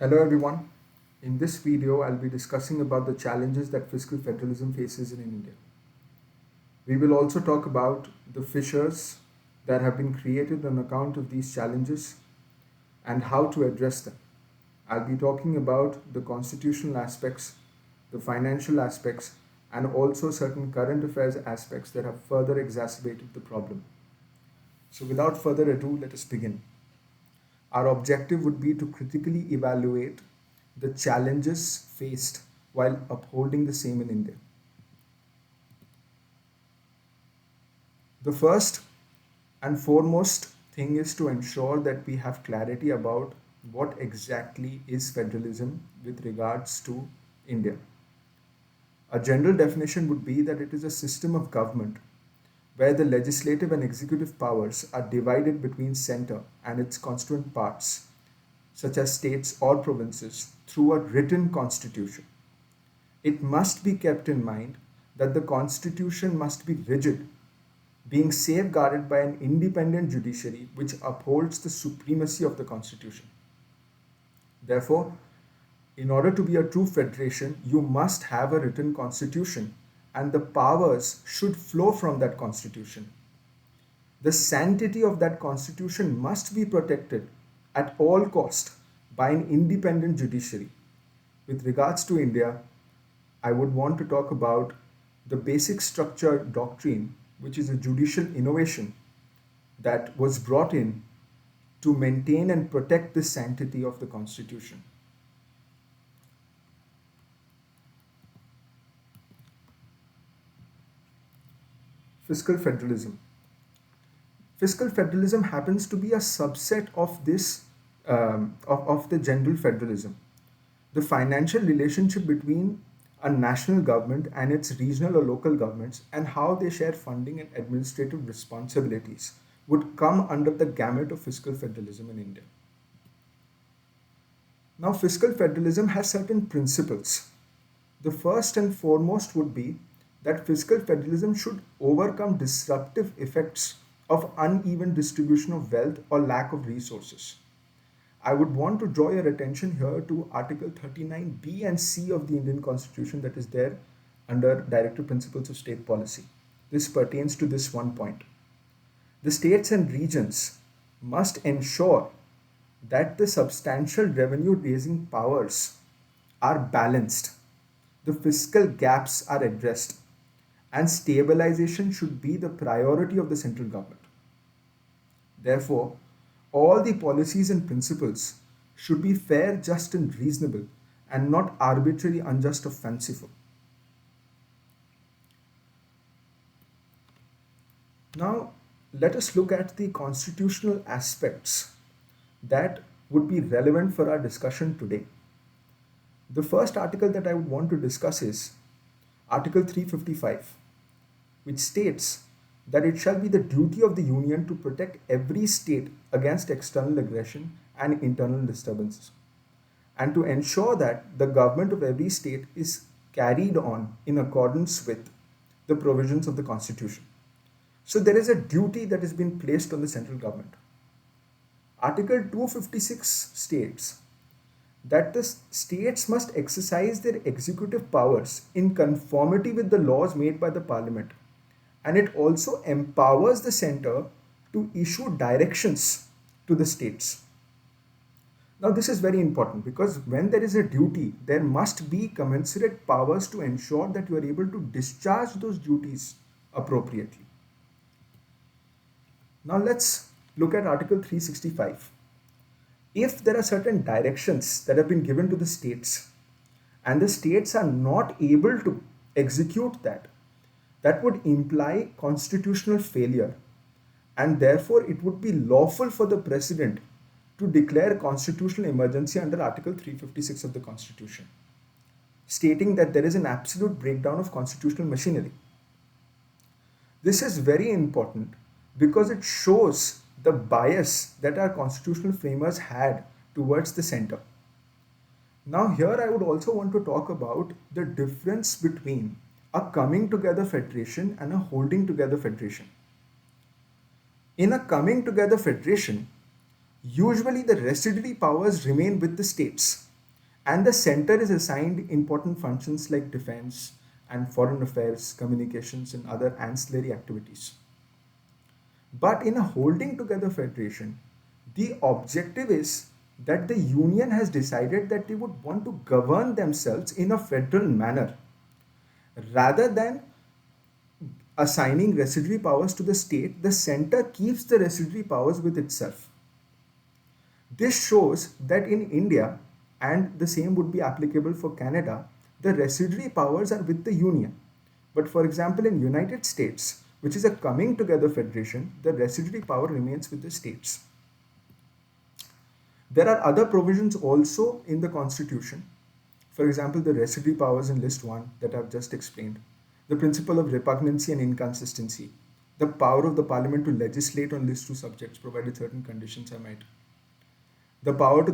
Hello everyone. In this video, I'll be discussing about the challenges that fiscal federalism faces in India. We will also talk about the fissures that have been created on account of these challenges and how to address them. I'll be talking about the constitutional aspects, the financial aspects, and also certain current affairs aspects that have further exacerbated the problem. So without further ado, let us begin. Our objective would be to critically evaluate the challenges faced while upholding the same in India. The first and foremost thing is to ensure that we have clarity about what exactly is federalism with regards to India. A general definition would be that it is a system of government where the legislative and executive powers are divided between center and its constituent parts, such as states or provinces, through a written constitution. It must be kept in mind that the constitution must be rigid, being safeguarded by an independent judiciary which upholds the supremacy of the constitution. Therefore, in order to be a true federation, you must have a written constitution, and the powers should flow from that constitution. The sanctity of that constitution must be protected at all cost by an independent judiciary. With regards to India, I would want to talk about the basic structure doctrine, which is a judicial innovation that was brought in to maintain and protect the sanctity of the constitution. Fiscal federalism. Fiscal federalism happens to be a subset of of the general federalism. The financial relationship between a national government and its regional or local governments and how they share funding and administrative responsibilities would come under the gamut of fiscal federalism in India. Now, fiscal federalism has certain principles. The first and foremost would be that fiscal federalism should overcome disruptive effects of uneven distribution of wealth or lack of resources. I would want to draw your attention here to Article 39B and C of the Indian Constitution that is there under Directive Principles of State Policy. This pertains to this one point. The states and regions must ensure that the substantial revenue raising powers are balanced, the fiscal gaps are addressed, and stabilization should be the priority of the central government. Therefore, all the policies and principles should be fair, just, and reasonable, and not arbitrary, unjust, or fanciful. Now, let us look at the constitutional aspects that would be relevant for our discussion today. The first article that I would want to discuss is Article 355, which states that it shall be the duty of the Union to protect every state against external aggression and internal disturbances, and to ensure that the government of every state is carried on in accordance with the provisions of the Constitution. So there is a duty that has been placed on the central government. Article 256 states that the states must exercise their executive powers in conformity with the laws made by the parliament, and it also empowers the center to issue directions to the states. Now, this is very important because when there is a duty, there must be commensurate powers to ensure that you are able to discharge those duties appropriately. Now, let's look at Article 365. If there are certain directions that have been given to the states and the states are not able to execute that, that would imply constitutional failure, and therefore it would be lawful for the president to declare constitutional emergency under Article 356 of the Constitution, stating that there is an absolute breakdown of constitutional machinery. This is very important because it shows the bias that our constitutional framers had towards the center. Now, here I would also want to talk about the difference between a coming together federation and a holding together federation. In a coming together federation, Usually, the residuary powers remain with the states, and the center is assigned important functions like defense and foreign affairs, communications, and other ancillary activities. But in a holding together federation, the objective is that the union has decided that they would want to govern themselves in a federal manner rather than assigning residuary powers to the state. The center keeps the residuary powers with itself. This shows that in India, and the same would be applicable for Canada, the residuary powers are with the union. But for example, in United States, which is a coming together federation, the residuary power remains with the states. There are other provisions also in the constitution. For example, the residuary powers in list 1 that I've just explained, the principle of repugnancy and inconsistency, the power of the parliament to legislate on list 2 subjects provided certain conditions are met, the power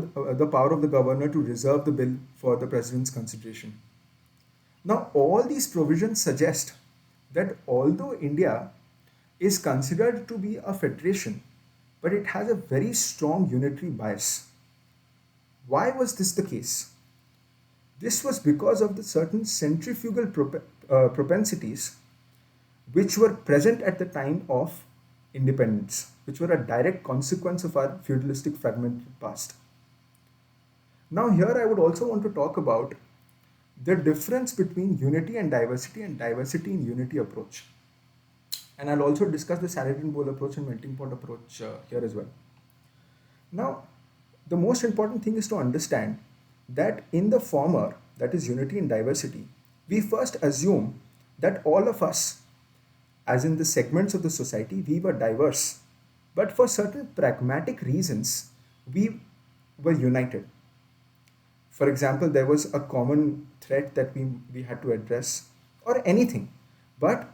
of the governor to reserve the bill for the president's consideration. Now, all these provisions suggest that although India is considered to be a federation, but it has a very strong unitary bias. Why was this the case? This was because of the certain centrifugal propensities which were present at the time of independence, which were a direct consequence of our feudalistic fragmented past. Now, here I would also want to talk about the difference between unity and diversity in unity approach. And I'll also discuss the salad and bowl approach and melting pot approach here as well. Now, the most important thing is to understand that in the former, that is unity and diversity, we first assume that all of us, as in the segments of the society, we were diverse. But for certain pragmatic reasons, we were united. For example, there was a common threat that we had to address, or anything. But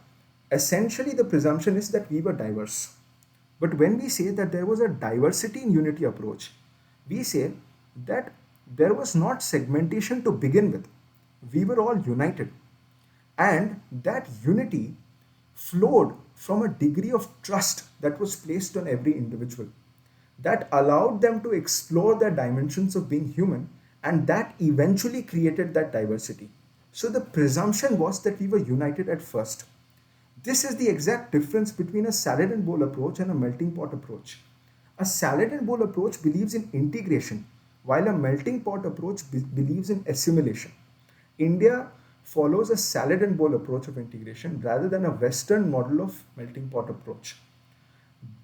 essentially, the presumption is that we were diverse. But when we say that there was a diversity in unity approach, we say that there was not segmentation to begin with. We were all united. And that unity flowed from a degree of trust that was placed on every individual that allowed them to explore the dimensions of being human, and that eventually created that diversity. So the presumption was that we were united at first. This is the exact difference between a salad and bowl approach and a melting pot approach. A salad and bowl approach believes in integration, while a melting pot approach believes in assimilation. India follows a salad and bowl approach of integration rather than a Western model of melting pot approach.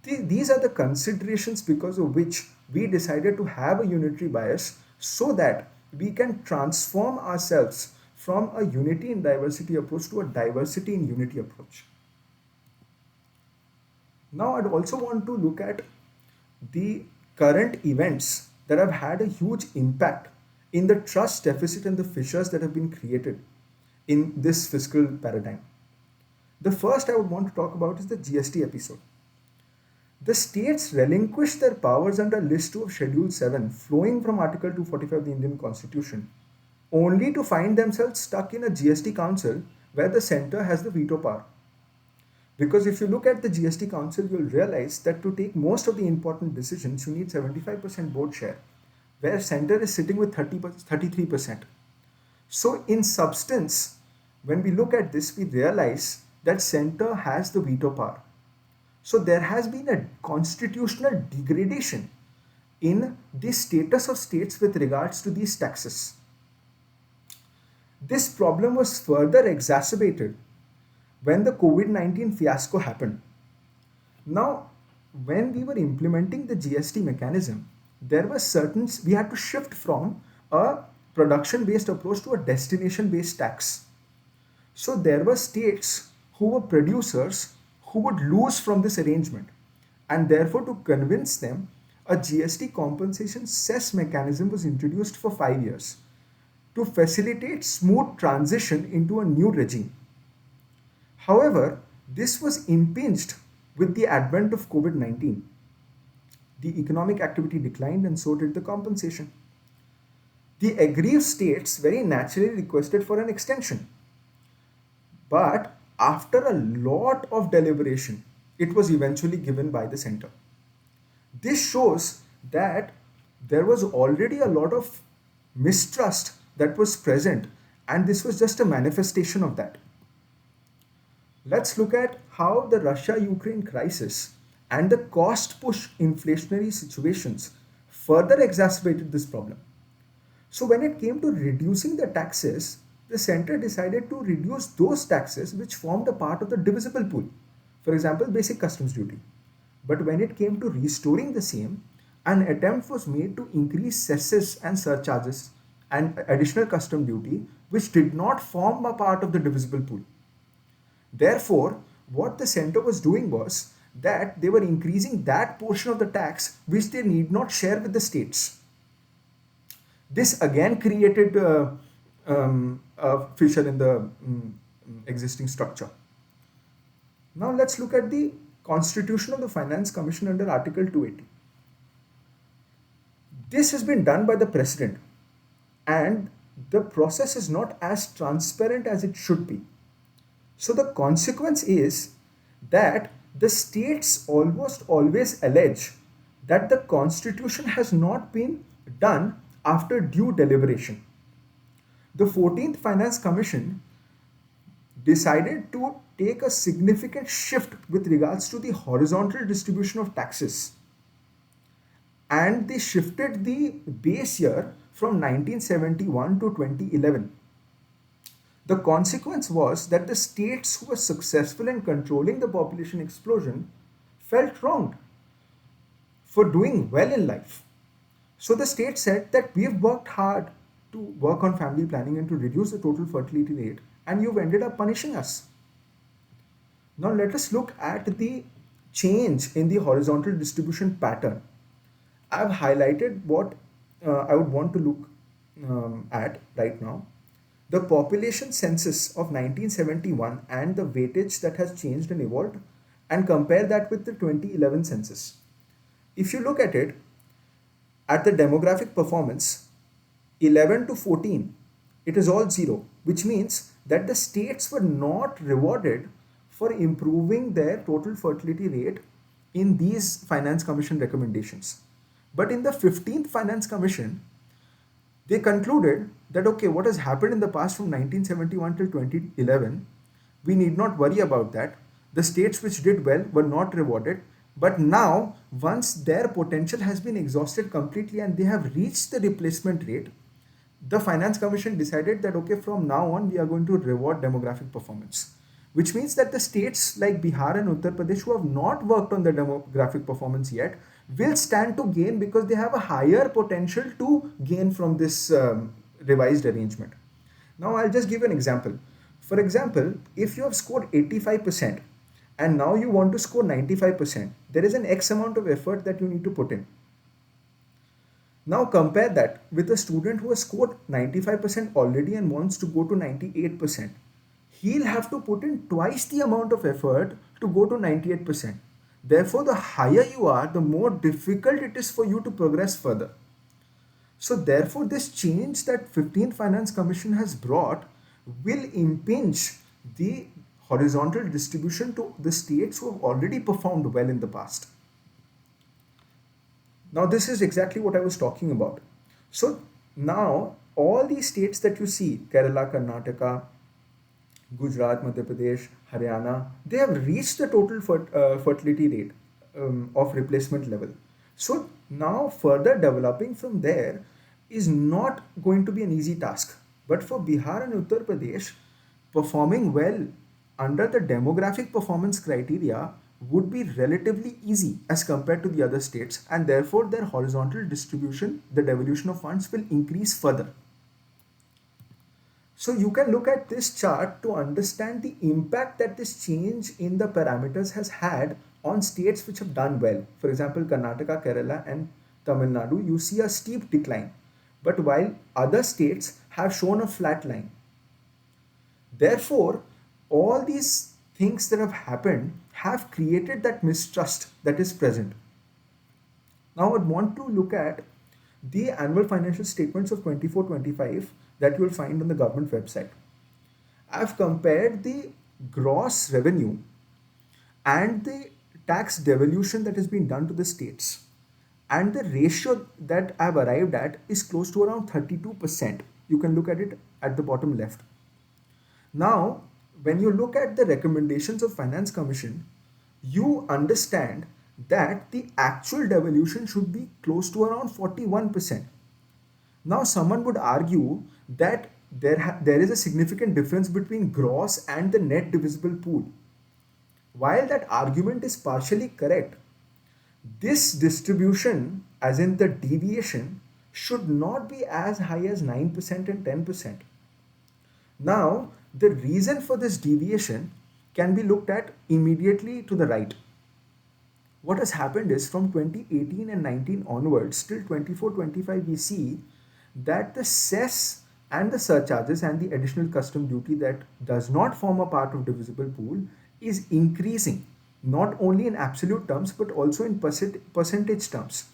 These are the considerations because of which we decided to have a unitary bias so that we can transform ourselves from a unity in diversity approach to a diversity in unity approach. Now, I'd also want to look at the current events that have had a huge impact in the trust deficit and the fissures that have been created in this fiscal paradigm. The first I would want to talk about is the GST episode. The states relinquished their powers under List 2 of Schedule 7, flowing from Article 245 of the Indian Constitution, only to find themselves stuck in a GST council where the center has the veto power. Because if you look at the GST council, you'll realize that to take most of the important decisions, you need 75% board share, where center is sitting with 33%. So in substance, when we look at this, we realize that center has the veto power. So there has been a constitutional degradation in the status of states with regards to these taxes. This problem was further exacerbated when the COVID-19 fiasco happened. Now, when we were implementing the GST mechanism, we had to shift from a production-based approach to a destination-based tax. So there were states who were producers who would lose from this arrangement, and therefore to convince them, a GST compensation cess mechanism was introduced for 5 years to facilitate smooth transition into a new regime. However, this was impinged with the advent of COVID-19. The economic activity declined and so did the compensation. The aggrieved states very naturally requested for an extension. But after a lot of deliberation, it was eventually given by the center. This shows that there was already a lot of mistrust that was present, and this was just a manifestation of that. Let's look at how the Russia Ukraine crisis and the cost push inflationary situations further exacerbated this problem. So, when it came to reducing the taxes, the center decided to reduce those taxes which formed a part of the divisible pool. For example, basic customs duty. But when it came to restoring the same, an attempt was made to increase cesses and surcharges and additional custom duty, which did not form a part of the divisible pool. Therefore, what the center was doing was that they were increasing that portion of the tax which they need not share with the states. This again created a fissure in the existing structure. Now let's look at the constitution of the Finance Commission under Article 280. This has been done by the president, and the process is not as transparent as it should be. So the consequence is that the states almost always allege that the constitution has not been done after due deliberation. The 14th Finance Commission decided to take a significant shift with regards to the horizontal distribution of taxes, and they shifted the base year from 1971 to 2011. The consequence was that the states who were successful in controlling the population explosion felt wronged for doing well in life. So the state said that we have worked hard to work on family planning and to reduce the total fertility rate, and you've ended up punishing us. Now let us look at the change in the horizontal distribution pattern. I've highlighted what I would want to look at right now. The population census of 1971 and the weightage that has changed and evolved, and compare that with the 2011 census. If you look at it, at the demographic performance, 11 to 14, it is all zero, which means that the states were not rewarded for improving their total fertility rate in these Finance Commission recommendations. But in the 15th Finance Commission, they concluded that okay, what has happened in the past from 1971 till 2011, we need not worry about that. The states which did well were not rewarded. But now, once their potential has been exhausted completely and they have reached the replacement rate, the Finance Commission decided that okay, from now on, we are going to reward demographic performance. Which means that the states like Bihar and Uttar Pradesh who have not worked on the demographic performance yet will stand to gain because they have a higher potential to gain from this revised arrangement. Now, I'll just give an example. For example, if you have scored 85% and now you want to score 95%, there is an X amount of effort that you need to put in. Now compare that with a student who has scored 95% already and wants to go to 98%. He'll have to put in twice the amount of effort to go to 98%. Therefore, the higher you are, the more difficult it is for you to progress further. So therefore, this change that 15th Finance Commission has brought will impinge the horizontal distribution to the states who have already performed well in the past. Now, this is exactly what I was talking about. So now all these states that you see, Kerala, Karnataka, Gujarat, Madhya Pradesh, Haryana, they have reached the total fertility rate of replacement level. So now further developing from there is not going to be an easy task. But for Bihar and Uttar Pradesh, performing well under the demographic performance criteria would be relatively easy as compared to the other states, and therefore their horizontal distribution, the devolution of funds, will increase further. So you can look at this chart to understand the impact that this change in the parameters has had on states which have done well. For example, Karnataka, Kerala and Tamil Nadu, you see a steep decline. But while other states have shown a flat line. Therefore, all these things that have happened have created that mistrust that is present. Now, I would want to look at the annual financial statements of 24-25 that you will find on the government website. I've compared the gross revenue and the tax devolution that has been done to the states. And the ratio that I've arrived at is close to around 32%. You can look at it at the bottom left. Now, when you look at the recommendations of Finance Commission, you understand that the actual devolution should be close to around 41%. Now, someone would argue that there is a significant difference between gross and the net divisible pool. While that argument is partially correct, this distribution, as in the deviation, should not be as high as 9% and 10%. Now, the reason for this deviation can be looked at immediately to the right. What has happened is from 2018 and 19 onwards till 24-25, we see that the cess and the surcharges and the additional custom duty that does not form a part of divisible pool is increasing, not only in absolute terms but also in percentage terms.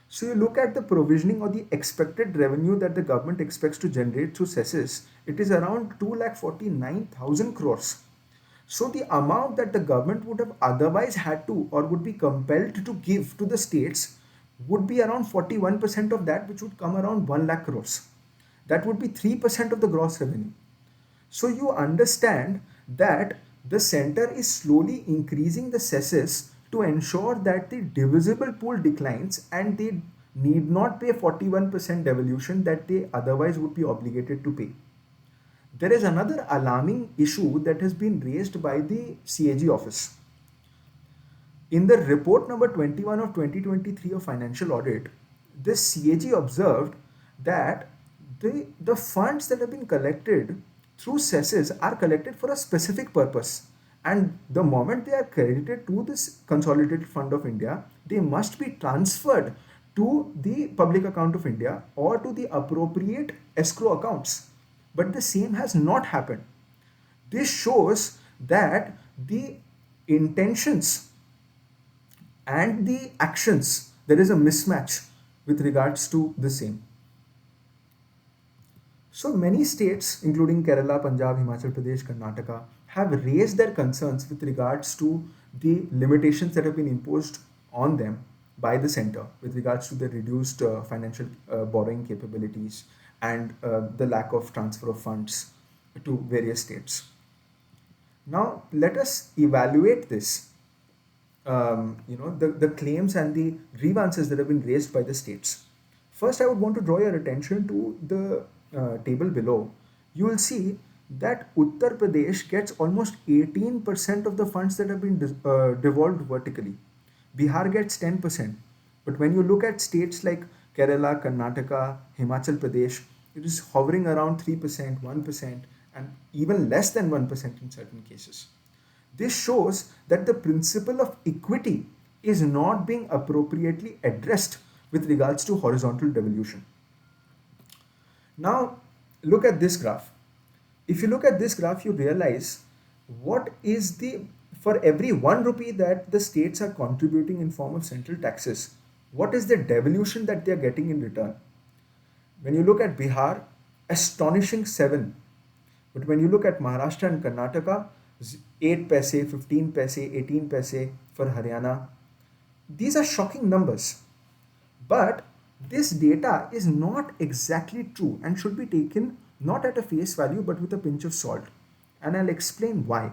So you look at the provisioning or the expected revenue that the government expects to generate through cesses, it is around 2,49,000 crores. So the amount that the government would have otherwise had to or would be compelled to give to the states would be around 41% of that, which would come around 1 lakh crores. That would be 3% of the gross revenue. So you understand that the center is slowly increasing the cesses to ensure that the divisible pool declines and they need not pay 41% devolution that they otherwise would be obligated to pay. There is another alarming issue that has been raised by the CAG office. In the report number 21 of 2023 of financial audit, this CAG observed that the funds that have been collected through cesses are collected for a specific purpose. And the moment they are credited to this consolidated fund of India, they must be transferred to the public account of India or to the appropriate escrow accounts. But the same has not happened. This shows that the intentions and the actions, there is a mismatch with regards to the same. So many states, including Kerala, Punjab, Himachal Pradesh, Karnataka, have raised their concerns with regards to the limitations that have been imposed on them by the center with regards to the reduced financial borrowing capabilities and the lack of transfer of funds to various states. Now, let us evaluate this, the claims and the grievances that have been raised by the states. First, I would want to draw your attention to the table below. You will see that Uttar Pradesh gets almost 18% of the funds that have been devolved vertically. Bihar gets 10%. But when you look at states like Kerala, Karnataka, Himachal Pradesh, it is hovering around 3%, 1%, and even less than 1% in certain cases. This shows that the principle of equity is not being appropriately addressed with regards to horizontal devolution. Now, look at this graph. If you look at this graph, you realize what is for every 1 rupee that the states are contributing in form of central taxes, what is the devolution that they are getting in return? When you look at Bihar, astonishing 7. But when you look at Maharashtra and Karnataka, 8 paise, 15 paise, 18 paise for Haryana. These are shocking numbers. But this data is not exactly true and should be taken not at a face value but with a pinch of salt. And I'll explain why.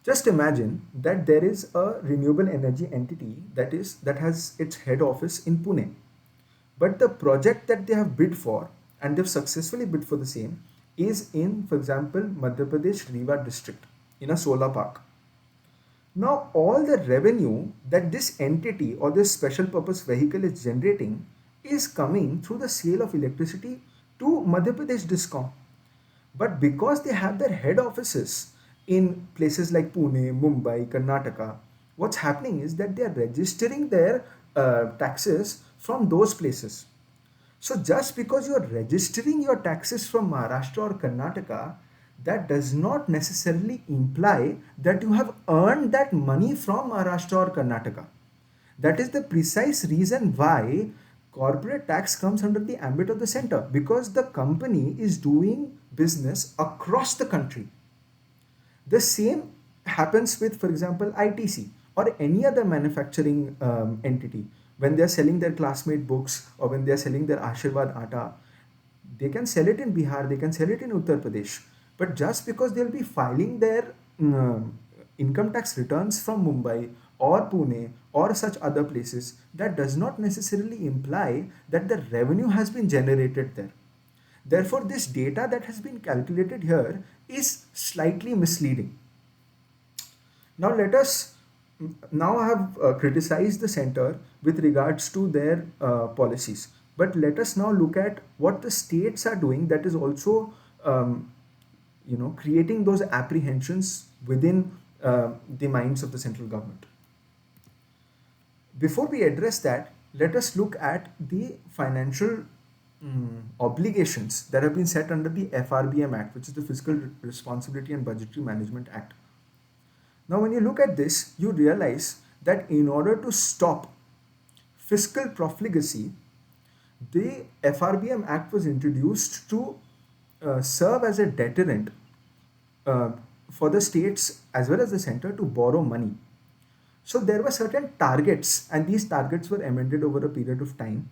Just imagine that there is a renewable energy entity that has its head office in Pune. But the project that they have bid for, and they've successfully bid for the same, is in, for example, Madhya Pradesh Rewa district in a solar park. Now, all the revenue that this entity or this special purpose vehicle is generating is coming through the sale of electricity to Madhya Pradesh Discom. But because they have their head offices in places like Pune, Mumbai, Karnataka, what's happening is that they are registering their taxes from those places. So just because you are registering your taxes from Maharashtra or Karnataka, that does not necessarily imply that you have earned that money from Maharashtra or Karnataka. That is the precise reason why corporate tax comes under the ambit of the center, because the company is doing business across the country. The same happens with, for example, ITC or any other manufacturing entity. When they are selling their classmate books or when they are selling their Ashirwad Atta, they can sell it in Bihar, they can sell it in Uttar Pradesh. But just because they'll be filing their income tax returns from Mumbai or Pune or such other places, that does not necessarily imply that the revenue has been generated there. Therefore, this data that has been calculated here is slightly misleading. Now let us now I have criticized the center with regards to their policies. But let us now look at what the states are doing that is also creating those apprehensions within the minds of the central government. Before we address that, let us look at the financial obligations that have been set under the FRBM Act, which is the Fiscal Responsibility and Budgetary Management Act. Now, when you look at this, you realize that in order to stop fiscal profligacy, the FRBM Act was introduced to serve as a deterrent uh, for the states as well as the center to borrow money. So there were certain targets, and these targets were amended over a period of time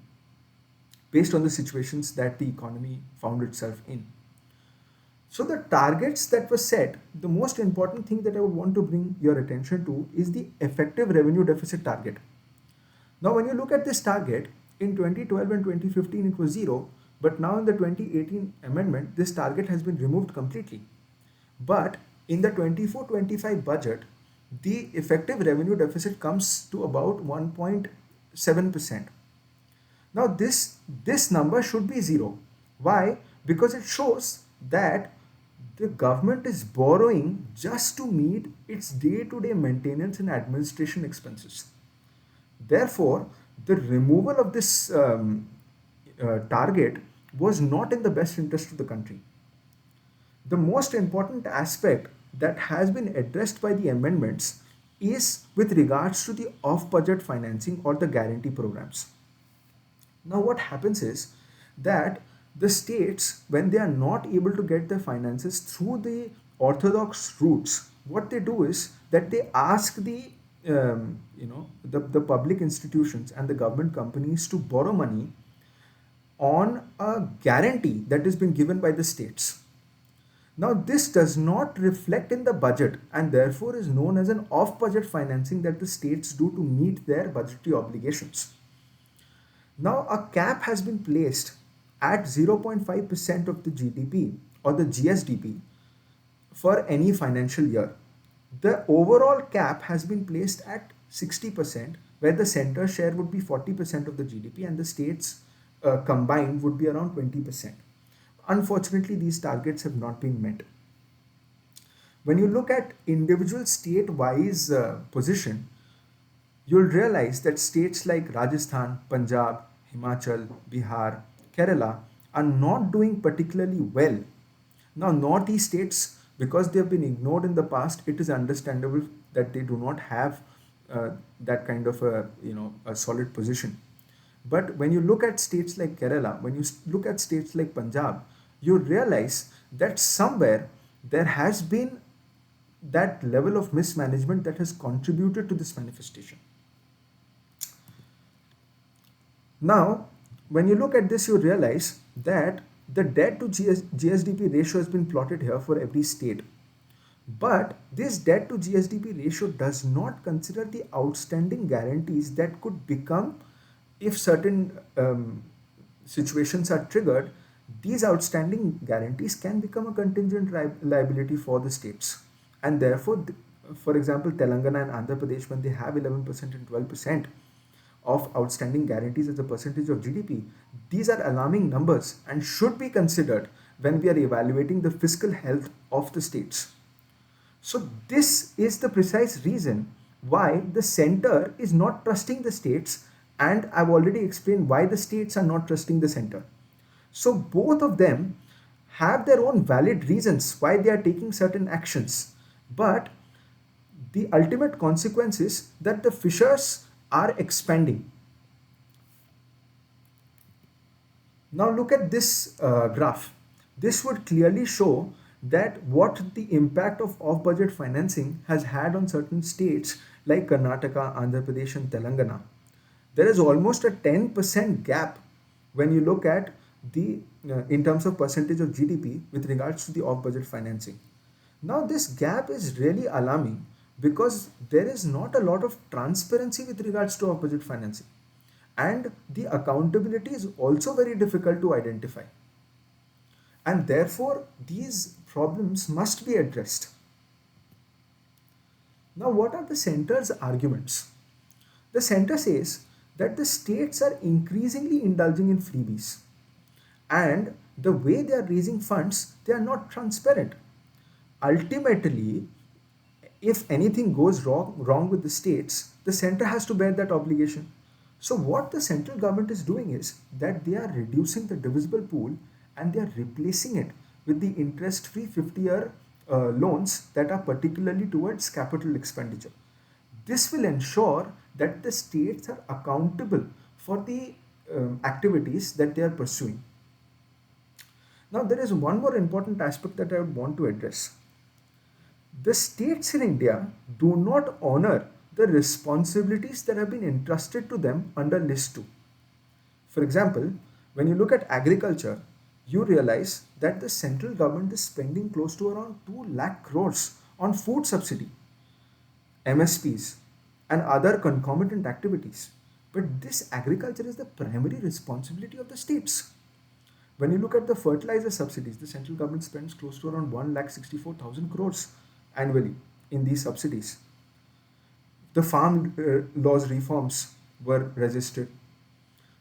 based on the situations that the economy found itself in. So the targets that were set, the most important thing that I would want to bring your attention to is the effective revenue deficit target. Now, when you look at this target, in 2012 and 2015 it was zero, but now in the 2018 amendment, this target has been removed completely. But in the 24-25 budget, the effective revenue deficit comes to about 1.7%. Now this number should be zero. Why? Because it shows that the government is borrowing just to meet its day-to-day maintenance and administration expenses. Therefore, the removal of this target was not in the best interest of the country. The most important aspect that has been addressed by the amendments is with regards to the off-budget financing or the guarantee programs. Now, what happens is that the states, when they are not able to get their finances through the orthodox routes, what they do is that they ask the public institutions and the government companies to borrow money on a guarantee that has been given by the states. Now, this does not reflect in the budget and therefore is known as an off budget financing that the states do to meet their budgetary obligations. Now, a cap has been placed at 0.5% of the GDP or the GSDP for any financial year. The overall cap has been placed at 60%, where the center share would be 40% of the GDP and the states combined would be around 20%. Unfortunately, these targets have not been met. When you look at individual state-wise position, you'll realize that states like Rajasthan, Punjab, Himachal, Bihar, Kerala are not doing particularly well. Now, Northeast states, because they have been ignored in the past, it is understandable that they do not have that kind of a solid position. But when you look at states like Kerala, when you look at states like Punjab, you realize that somewhere there has been that level of mismanagement that has contributed to this manifestation. Now, when you look at this, you realize that the debt to GSDP ratio has been plotted here for every state. But this debt to GSDP ratio does not consider the outstanding guarantees that could become, if certain situations are triggered, these outstanding guarantees can become a contingent liability for the states. And therefore, for example, Telangana and Andhra Pradesh, when they have 11% and 12% of outstanding guarantees as a percentage of GDP, these are alarming numbers and should be considered when we are evaluating the fiscal health of the states. So this is the precise reason why the center is not trusting the states, and I've already explained why the states are not trusting the center. So both of them have their own valid reasons why they are taking certain actions, but the ultimate consequence is that the fissures are expanding. Now look at this graph. This would clearly show that what the impact of off-budget financing has had on certain states like Karnataka, Andhra Pradesh and Telangana. There is almost a 10% gap when you look at the in terms of percentage of GDP with regards to the off-budget financing. Now, this gap is really alarming because there is not a lot of transparency with regards to off-budget financing, and the accountability is also very difficult to identify. And therefore, these problems must be addressed. Now, what are the center's arguments? The center says that the states are increasingly indulging in freebies, and the way they are raising funds, they are not transparent. Ultimately, if anything goes wrong with the states, the center has to bear that obligation. So what the central government is doing is that they are reducing the divisible pool and they are replacing it with the interest-free 50-year loans that are particularly towards capital expenditure. This will ensure that the states are accountable for the activities that they are pursuing. Now, there is one more important aspect that I would want to address. The states in India do not honor the responsibilities that have been entrusted to them under List 2. For example, when you look at agriculture, you realize that the central government is spending close to around 2 lakh crores on food subsidy, MSPs, and other concomitant activities. But this agriculture is the primary responsibility of the states. When you look at the fertilizer subsidies, the central government spends close to around 1,64,000 crores annually in these subsidies. The farm laws reforms were resisted.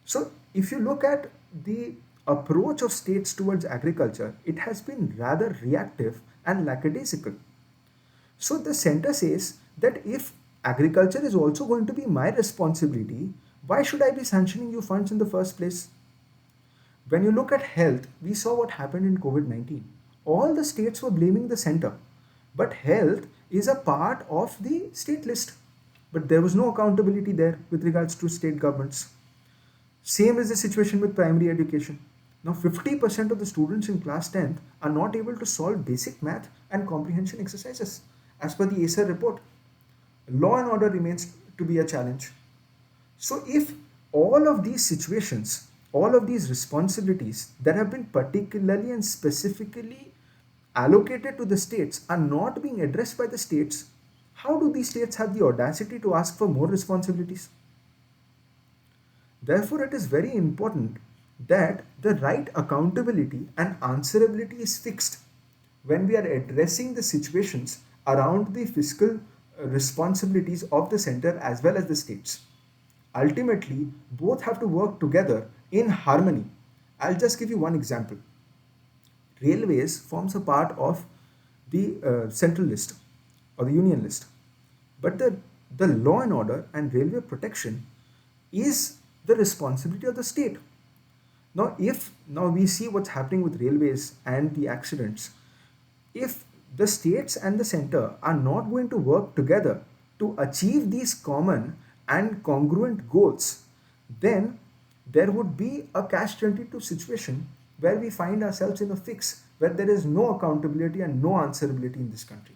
So, if you look at the approach of states towards agriculture, it has been rather reactive and lackadaisical. So, the center says that if agriculture is also going to be my responsibility, why should I be sanctioning you funds in the first place? When you look at health, we saw what happened in COVID 19. All the states were blaming the center, but health is a part of the state list. But there was no accountability there with regards to state governments. Same is the situation with primary education. Now, 50% of the students in class 10th are not able to solve basic math and comprehension exercises. As per the ACER report, law and order remains to be a challenge. So, if all of these situations, all of these responsibilities that have been particularly and specifically allocated to the states are not being addressed by the states, how do these states have the audacity to ask for more responsibilities? Therefore, it is very important that the right accountability and answerability is fixed when we are addressing the situations around the fiscal responsibilities of the center as well as the states. Ultimately, both have to work together in harmony. I'll just give you one example. Railways forms a part of the central list or the union list, but the law and order and railway protection is the responsibility of the state. Now we see what's happening with railways and the accidents. If the states and the center are not going to work together to achieve these common and congruent goals, then there would be a catch 22 situation where we find ourselves in a fix where there is no accountability and no answerability in this country.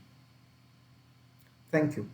Thank you.